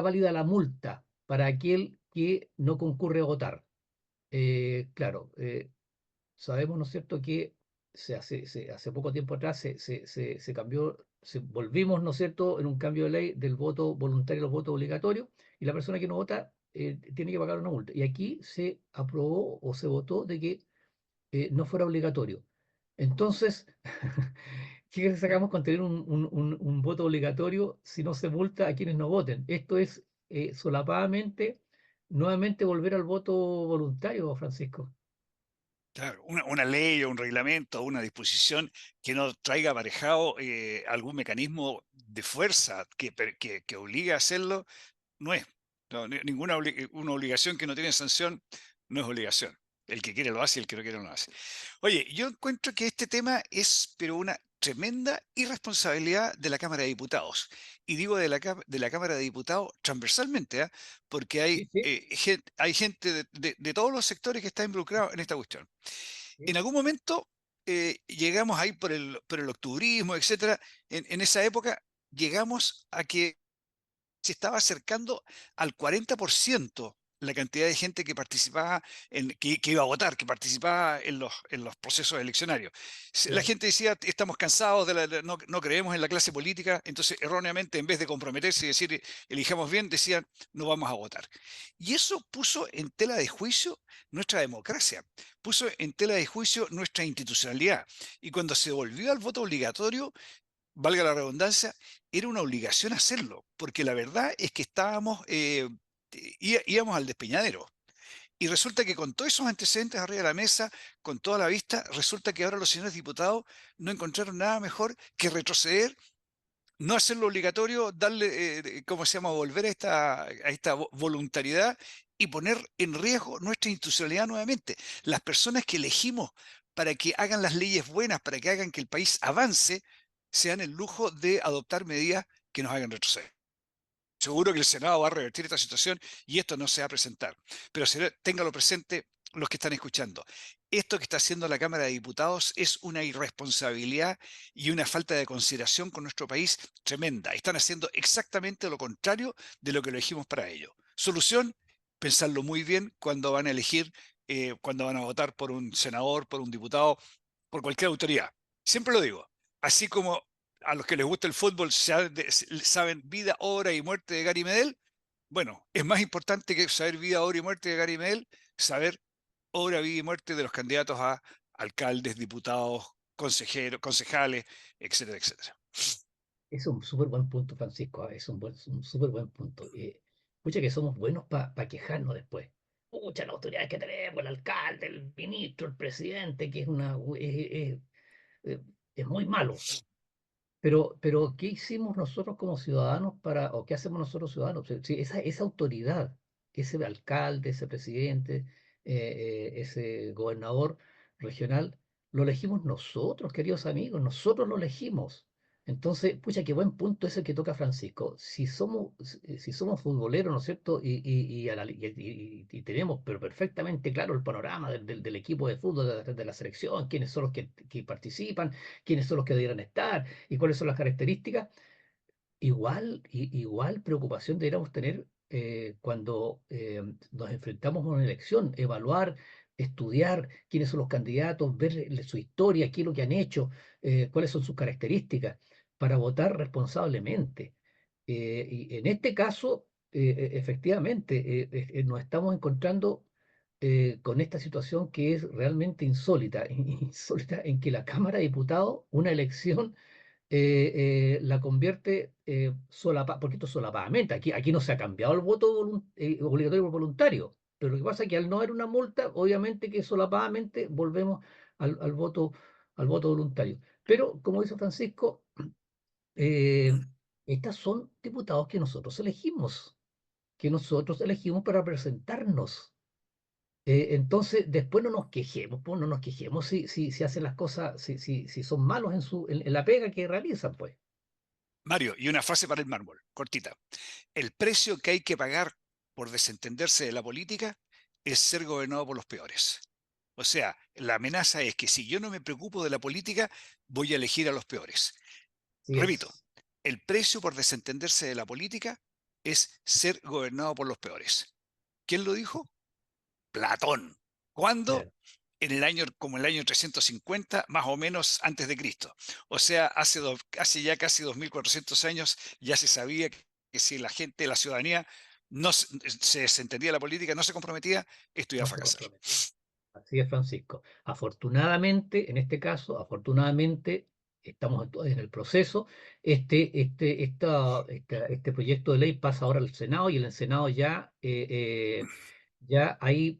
válida la multa para aquel que no concurre a votar. Claro, sabemos, ¿no es cierto?, que hace poco tiempo atrás se cambió, volvimos, ¿no es cierto?, en un cambio de ley del voto voluntario al voto obligatorio, y la persona que no vota tiene que pagar una multa. Y aquí se aprobó o se votó de que no fuera obligatorio. Entonces, ¿qué sacamos con tener un voto obligatorio si no se multa a quienes no voten? Esto es solapadamente, nuevamente volver al voto voluntario, Francisco. Claro, una ley o un reglamento o una disposición que no traiga aparejado algún mecanismo de fuerza que obligue a hacerlo, no es. No, ninguna una obligación que no tiene sanción no es obligación. El que quiere lo hace y el que no quiere no lo hace. Oye, yo encuentro que este tema es pero una tremenda irresponsabilidad de la Cámara de Diputados. Y digo de la Cámara de Diputados transversalmente, ¿ah? Porque Sí, sí, hay gente de todos los sectores que está involucrado en esta cuestión. sí, En algún momento llegamos ahí por el octubrismo, etcétera. En esa época llegamos a que se estaba acercando al 40% la cantidad de gente que participaba, que iba a votar, que participaba en los procesos eleccionarios. La claro. gente decía, estamos cansados, no creemos en la clase política, entonces erróneamente, en vez de comprometerse y decir, elijamos bien, decían, no vamos a votar. Y eso puso en tela de juicio nuestra democracia, puso en tela de juicio nuestra institucionalidad. Y cuando se volvió al voto obligatorio, valga la redundancia, era una obligación hacerlo, porque la verdad es que íbamos al despeñadero. Y resulta que con todos esos antecedentes arriba de la mesa, con toda la vista, resulta que ahora los señores diputados no encontraron nada mejor que retroceder, no hacerlo obligatorio, darle, ¿cómo se llama?, volver a esta voluntariedad y poner en riesgo nuestra institucionalidad nuevamente. Las personas que elegimos para que hagan las leyes buenas, para que hagan que el país avance, se dan el lujo de adoptar medidas que nos hagan retroceder. Seguro que el Senado va a revertir esta situación y esto no se va a presentar. Pero téngalo presente los que están escuchando. Esto que está haciendo la Cámara de Diputados es una irresponsabilidad y una falta de consideración con nuestro país tremenda. Están haciendo exactamente lo contrario de lo que elegimos para ello. Solución, pensarlo muy bien cuando van a elegir, cuando van a votar por un senador, por un diputado, por cualquier autoridad. Siempre lo digo, así como a los que les gusta el fútbol saben vida, obra y muerte de Gary Medel, bueno, es más importante que saber vida, obra y muerte de Gary Medel, saber obra, vida y muerte de los candidatos a alcaldes, diputados, consejeros, concejales, etcétera, etcétera. Es un súper buen punto, Francisco. Es un súper buen punto. Pucha que somos buenos para quejarnos después. Pucha, la autoridad que tenemos, el alcalde, el ministro, el presidente, que es- es muy malo. Pero, ¿qué hicimos nosotros como ciudadanos o qué hacemos nosotros ciudadanos? Sí, esa autoridad, ese alcalde, ese presidente, ese gobernador regional, lo elegimos nosotros, queridos amigos, nosotros lo elegimos. Entonces, pucha, qué buen punto es el que toca Francisco. Si somos futboleros, ¿no es cierto? Y tenemos pero perfectamente claro el panorama del equipo de fútbol, de la selección, quiénes son los que participan, quiénes son los que deberían estar y cuáles son las características, igual preocupación deberíamos tener cuando nos enfrentamos a una elección, evaluar, estudiar quiénes son los candidatos, ver su historia, qué es lo que han hecho, cuáles son sus características, para votar responsablemente. Y en este caso, efectivamente, nos estamos encontrando con esta situación que es realmente insólita, insólita en que la Cámara de Diputados, una elección, la convierte poquito solapadamente. Aquí no se ha cambiado el voto obligatorio por voluntario, pero lo que pasa es que al no haber una multa, obviamente que solapadamente volvemos al voto voluntario. Pero, como dice Francisco, eh, estas son diputados que nosotros elegimos para representarnos. Entonces, después no nos quejemos, pues, no nos quejemos si hacen las cosas, si son malos en la pega que realizan, pues. Mario, y una frase para el mármol, cortita. El precio que hay que pagar por desentenderse de la política es ser gobernado por los peores. O sea, la amenaza es que si yo no me preocupo de la política, voy a elegir a los peores. Así Repito, es. el precio por desentenderse de la política es ser gobernado por los peores. ¿Quién lo dijo? Platón. ¿Cuándo? Claro. Como el año 350, más o menos antes de Cristo. O sea, hace ya casi 2400 años ya se sabía que si la gente, la ciudadanía, no se desentendía de la política, no se comprometía, esto iba a No se fracasar. compromete. Así es, Francisco. Afortunadamente, en este caso, afortunadamente, estamos en el proceso. Este proyecto de ley pasa ahora al Senado y en el Senado ya hay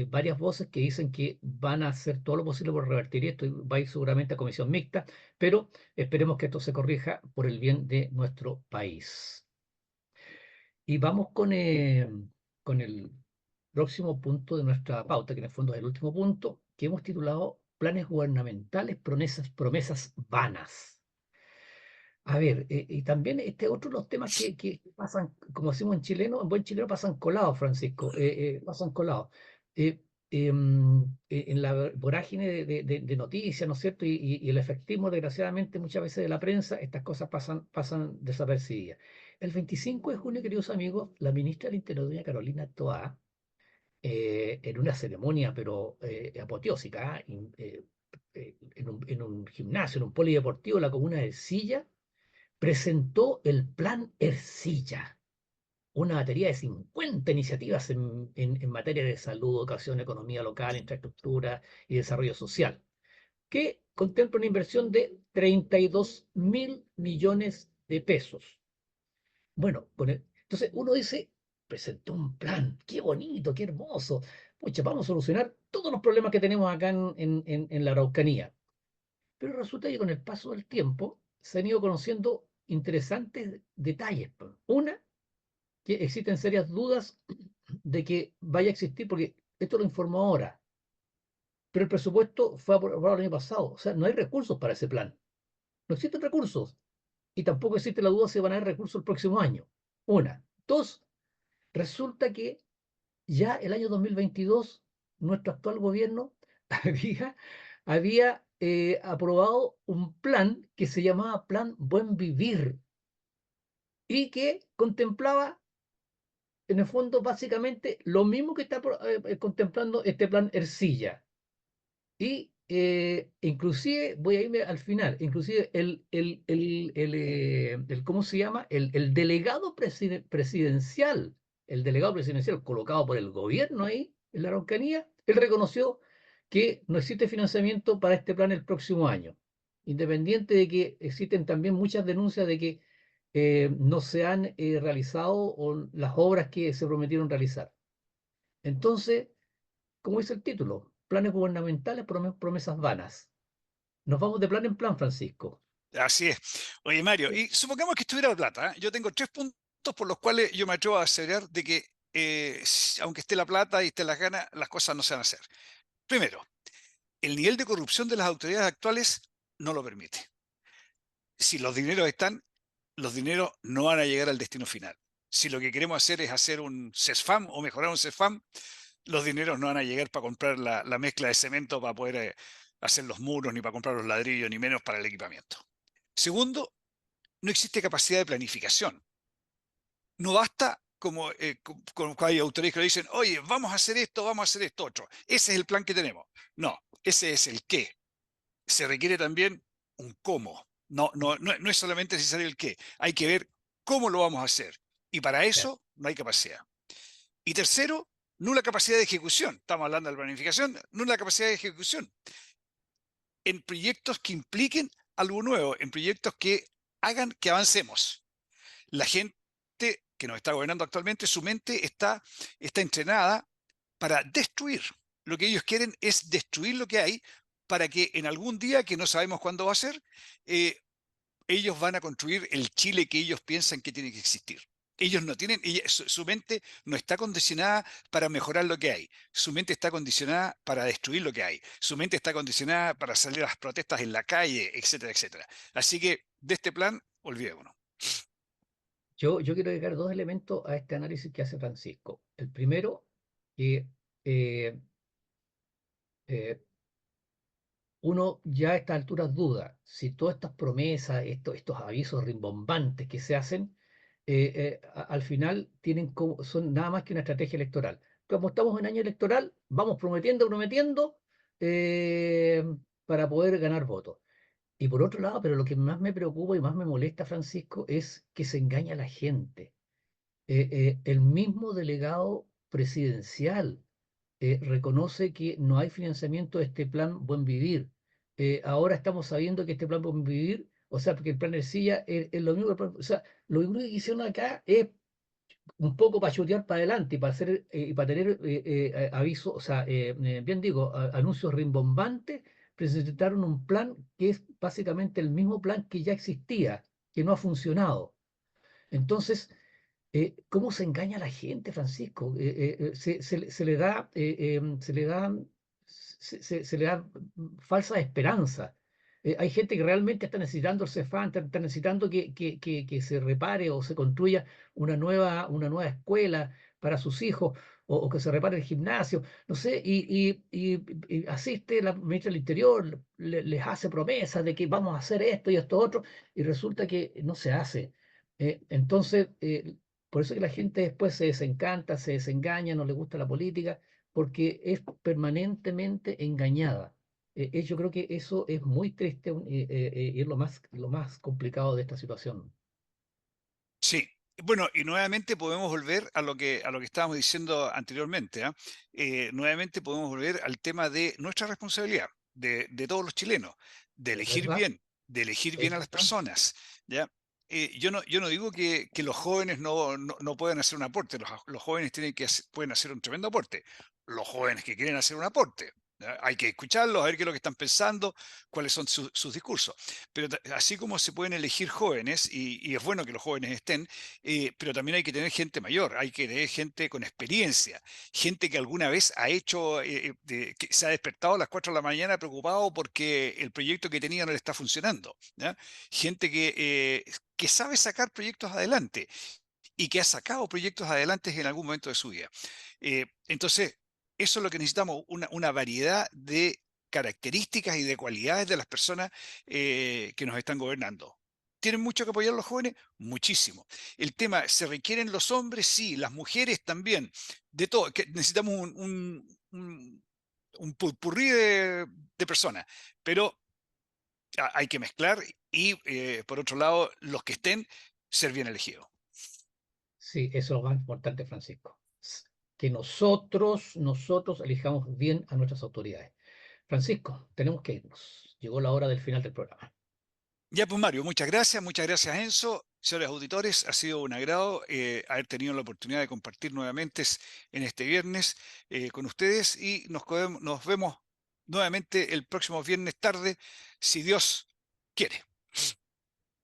varias voces que dicen que van a hacer todo lo posible por revertir esto y va a ir seguramente a comisión mixta, pero esperemos que esto se corrija por el bien de nuestro país. Y vamos con el próximo punto de nuestra pauta, que en el fondo es el último punto, que hemos titulado Planes gubernamentales, promesas vanas. A ver, y también este otro de los temas que pasan, como decimos en buen chileno pasan colados, Francisco, pasan colados. En la vorágine de noticias, ¿no es cierto? Y el efectismo, desgraciadamente, muchas veces de la prensa, estas cosas pasan desapercibidas. El 25 de junio, queridos amigos, la ministra del Interior, doña Carolina Toá, en una ceremonia, pero apoteósica, en un gimnasio, en un polideportivo, en la comuna de Silla, presentó el Plan Ercilla, una batería de 50 iniciativas en materia de salud, educación, economía local, infraestructura y desarrollo social, que contempla una inversión de 32.000 millones de pesos. Bueno, entonces uno dice, presentó un plan, qué bonito, qué hermoso. Pucha, vamos a solucionar todos los problemas que tenemos acá en la Araucanía. Pero resulta que con el paso del tiempo se han ido conociendo interesantes detalles, po. Una, que existen serias dudas de que vaya a existir, porque esto lo informó ahora, pero el presupuesto fue aprobado el año pasado, o sea, no hay recursos para ese plan, no existen recursos, y tampoco existe la duda si van a haber recursos el próximo año. Una. Dos, resulta que ya el año 2022 nuestro actual gobierno había aprobado un plan que se llamaba Plan Buen Vivir y que contemplaba, en el fondo, básicamente lo mismo que está contemplando este plan Ercilla. Y inclusive, voy a irme al final, inclusive ¿cómo se llama? El delegado presidencial, el delegado presidencial colocado por el gobierno ahí, en la Araucanía, él reconoció que no existe financiamiento para este plan el próximo año, independiente de que existen también muchas denuncias de que no se han realizado las obras que se prometieron realizar. Entonces, como dice el título, planes gubernamentales, promesas vanas. Nos vamos de plan en plan, Francisco. Así es. Oye, Mario, Sí. y supongamos que estuviera la plata, ¿eh? Yo tengo 3 puntos por los cuales yo me atrevo a asegurar de que, aunque esté la plata y esté las ganas, las cosas no se van a hacer. Primero, el nivel de corrupción de las autoridades actuales no lo permite. Si los dineros están, los dineros no van a llegar al destino final. Si lo que queremos hacer es hacer un CESFAM o mejorar un CESFAM, los dineros no van a llegar para comprar la mezcla de cemento para poder hacer los muros, ni para comprar los ladrillos, ni menos para el equipamiento. Segundo, no existe capacidad de planificación. No basta como hay autores que le dicen, oye, vamos a hacer esto otro. Ese es el plan que tenemos. No, ese es el qué. Se requiere también un cómo. No es solamente necesario el qué. Hay que ver cómo lo vamos a hacer. Y para Claro. eso no hay capacidad. Y tercero, nula capacidad de ejecución. Estamos hablando de la planificación, nula capacidad de ejecución. En proyectos que impliquen algo nuevo, en proyectos que hagan que avancemos. La gente que nos está gobernando actualmente, su mente está entrenada para destruir. Lo que ellos quieren es destruir lo que hay para que en algún día, que no sabemos cuándo va a ser, eh, ellos van a construir el Chile que ellos piensan que tiene que existir. Ellos no tienen, su mente no está condicionada para mejorar lo que hay. Su mente está condicionada para destruir lo que hay. Su mente está condicionada para salir a las protestas en la calle, etcétera, etcétera. Así que de este plan, olvidémonos. Yo quiero agregar dos elementos a este análisis que hace Francisco. El primero, que eh, eh, uno ya a estas alturas duda si todas estas promesas, estos avisos rimbombantes que se hacen, al final son nada más que una estrategia electoral. Como estamos en año electoral, vamos prometiendo eh, para poder ganar votos. Y por otro lado, pero lo que más me preocupa y más me molesta, Francisco, es que se engaña a la gente. El mismo delegado presidencial reconoce que no hay financiamiento de este plan Buen Vivir. Ahora estamos sabiendo que este plan Buen Vivir, o sea, porque el plan Ercilla es lo mismo, o sea, lo único que hicieron acá es un poco para chutear para adelante y para hacer y para tener aviso, o sea, bien digo, anuncios rimbombantes, presentaron un plan que es básicamente el mismo plan que ya existía, que no ha funcionado. Entonces, ¿cómo se engaña a la gente, Francisco? Se le da, se le da falsa esperanza. Hay gente que realmente está necesitando el CEFAM, está necesitando que se repare o se construya una nueva escuela para sus hijos, o que se repare el gimnasio, no sé, y asiste la ministra del Interior, les hace promesas de que vamos a hacer esto y esto otro, y resulta que no se hace. Entonces, por eso que la gente después se desencanta, se desengaña, no le gusta la política, porque es permanentemente engañada. Yo creo que eso es muy triste y es lo más complicado de esta situación. Sí, bueno, y nuevamente podemos volver a lo que estábamos diciendo anteriormente, ¿ah? Nuevamente podemos volver al tema de nuestra responsabilidad, de todos los chilenos, de ¿Es elegir verdad? bien, de elegir ¿Es bien a las verdad? personas, ¿ya? Yo no digo que los jóvenes no puedan hacer un aporte, los jóvenes pueden hacer un tremendo aporte, los jóvenes que quieren hacer un aporte. Hay que escucharlos, a ver qué es lo que están pensando, cuáles son sus discursos. Pero así como se pueden elegir jóvenes, y es bueno que los jóvenes estén, pero también hay que tener gente mayor, hay que tener gente con experiencia, gente que alguna vez ha hecho, que se ha despertado a las 4 de la mañana preocupado porque el proyecto que tenía no le está funcionando, ¿ya? Gente que sabe sacar proyectos adelante y que ha sacado proyectos adelante en algún momento de su vida. Entonces, eso es lo que necesitamos, una variedad de características y de cualidades de las personas que nos están gobernando. ¿Tienen mucho que apoyar los jóvenes? Muchísimo. El tema, ¿se requieren los hombres? Sí, las mujeres también. De todo, que necesitamos un purrí de personas, pero hay que mezclar y, por otro lado, los que estén, ser bien elegidos. Sí, eso es lo más importante, Francisco. Que nosotros elijamos bien a nuestras autoridades. Francisco, tenemos que irnos. Llegó la hora del final del programa. Ya pues Mario, muchas gracias Enzo, señores auditores, ha sido un agrado haber tenido la oportunidad de compartir nuevamente en este viernes con ustedes y nos vemos nuevamente el próximo viernes tarde, si Dios quiere.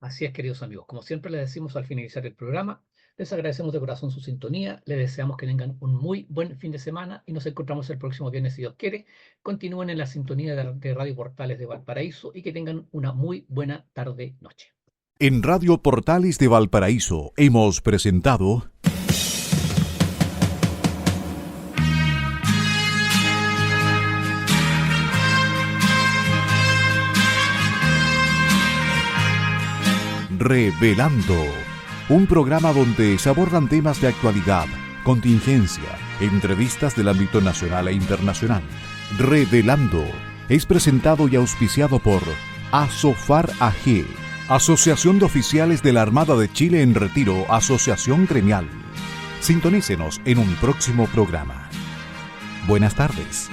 Así es, queridos amigos. Como siempre les decimos al finalizar el programa, les agradecemos de corazón su sintonía, les deseamos que tengan un muy buen fin de semana y nos encontramos el próximo viernes si Dios quiere. Continúen en la sintonía de Radio Portales de Valparaíso y que tengan una muy buena tarde-noche. En Radio Portales de Valparaíso hemos presentado Revelando, un programa donde se abordan temas de actualidad, contingencia, entrevistas del ámbito nacional e internacional. Revelando es presentado y auspiciado por Asofar AG, Asociación de Oficiales de la Armada de Chile en Retiro, Asociación Gremial. Sintonícenos en un próximo programa. Buenas tardes.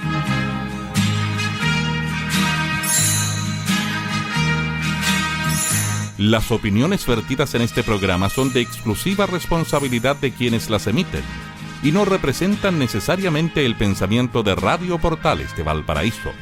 Las opiniones vertidas en este programa son de exclusiva responsabilidad de quienes las emiten y no representan necesariamente el pensamiento de Radio Portales de Valparaíso,